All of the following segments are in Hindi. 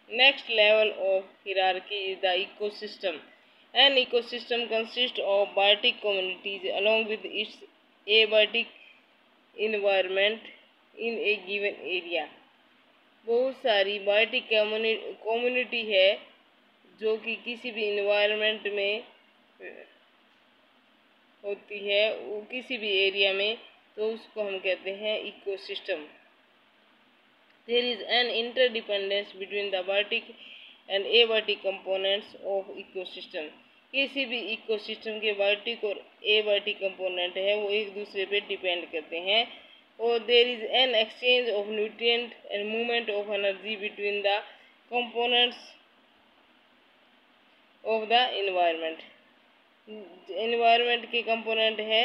Next level of hierarchy is the ecosystem. An ecosystem consists of biotic communities along with its abiotic environment in a given area. बहुत सारी बायोटिक कम्युनिटी है जो कि किसी भी इन्वायरमेंट में होती है, वो किसी भी एरिया में, तो उसको हम कहते हैं ecosystem. There is an interdependence between the biotic and abiotic components of ecosystem. किसी भी इकोसिस्टम के बायोटिक और एबायोटिक कंपोनेंट है वो एक दूसरे पे डिपेंड करते हैं। और there is an exchange of nutrient and movement of energy between the components of the environment. Environment के कंपोनेंट है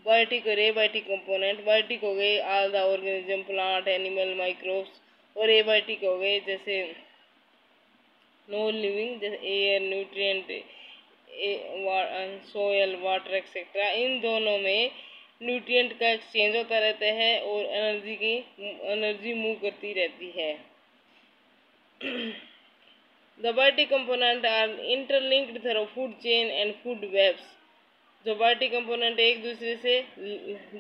बायोटिक और एबायोटिक कंपोनेंट। बायोटिक हो गए all the organism, plant, animal, microbes, और एबायोटिक हो गए जैसे नॉन लिविंग, जैसे air, nutrient, soil, water etcetera. इन दोनों में न्यूट्रिएंट का एक्सचेंज होता रहता है और एनर्जी मूव करती रहती है। The biotic component are interlinked through food chain and food webs। जो बायोटिक कंपोनेंट एक दूसरे से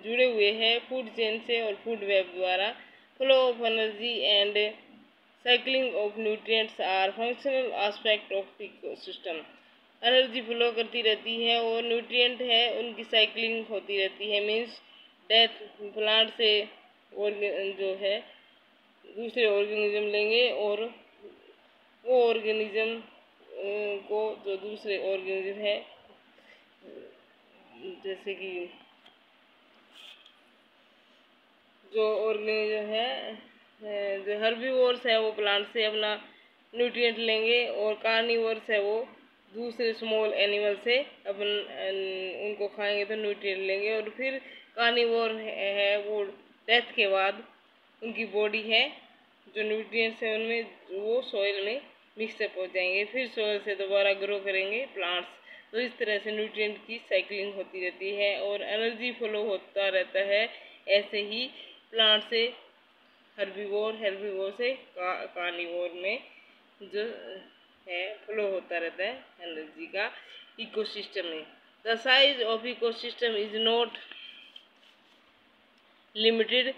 जुड़े हुए हैं फूड चेन से और फूड वेब द्वारा। Flow of energy and cycling of nutrients are functional aspect of ecosystem. Energy flow करती रहती है और न्यूट्रिएंट है उनकी साइक्लिंग होती रहती है। मीन्स डेथ, प्लांट से जो है दूसरे ऑर्गेनिज्म लेंगे और वो ऑर्गेनिज्म को जो दूसरे ऑर्गेनिज्म है, जैसे कि जो ऑर्गेनिज्म है जो हर्बीवोर्स है वो प्लांट से अपना न्यूट्रिएंट लेंगे और कार्निवोर्स है वो दूसरे स्मॉल एनिमल से अपन उनको खाएंगे तो न्यूट्रिएंट लेंगे। और फिर कार्निवोर है वो डेथ के बाद उनकी बॉडी है जो न्यूट्रिएंट्स है उनमें वो सॉइल में मिक्सअप हो जाएंगे, फिर सॉइल से दोबारा ग्रो करेंगे प्लांट्स। तो इस तरह से न्यूट्रिएंट की साइक्लिंग होती रहती है और एनर्जी फ्लो होता रहता है। ऐसे ही प्लांट से हर्बीवोर, हर्बीवोर से कार्निवोर में जो है फ्लो होता रहता है एनर्जी का इकोसिस्टम में। The size of ecosystem is not limited.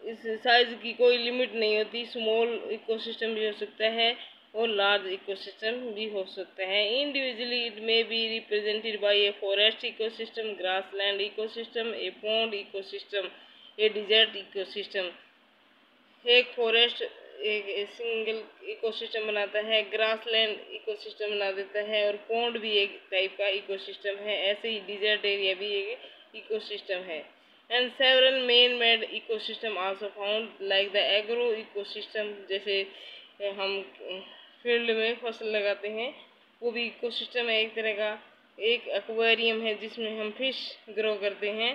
इस साइज की कोई लिमिट नहीं होती। स्मॉल इकोसिस्टम भी हो सकता है और लार्ज इकोसिस्टम भी हो सकता है। Individually it may be represented by a forest ecosystem, grassland ecosystem, a pond ecosystem, a desert ecosystem. एक फॉरेस्ट एक सिंगल इकोसिस्टम बनाता है, ग्रासलैंड इकोसिस्टम बना देता है और पॉन्ड भी एक टाइप का इकोसिस्टम है। ऐसे ही डिजर्ट एरिया भी एक इकोसिस्टम है। And several main made ecosystem also found like the agro ecosystem. जैसे हम फील्ड में फसल लगाते हैं वो भी इकोसिस्टम है एक तरह का। एक एक्वेरियम है जिसमें हम फिश ग्रो करते हैं,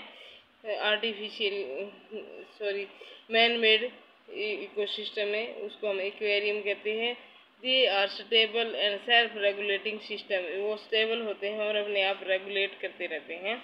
मैन मेड इकोसिस्टम में उसको हम एक्वेरियम कहते हैं। They are stable and self regulating system. वो स्टेबल होते हैं और अपने आप रेगुलेट करते रहते हैं।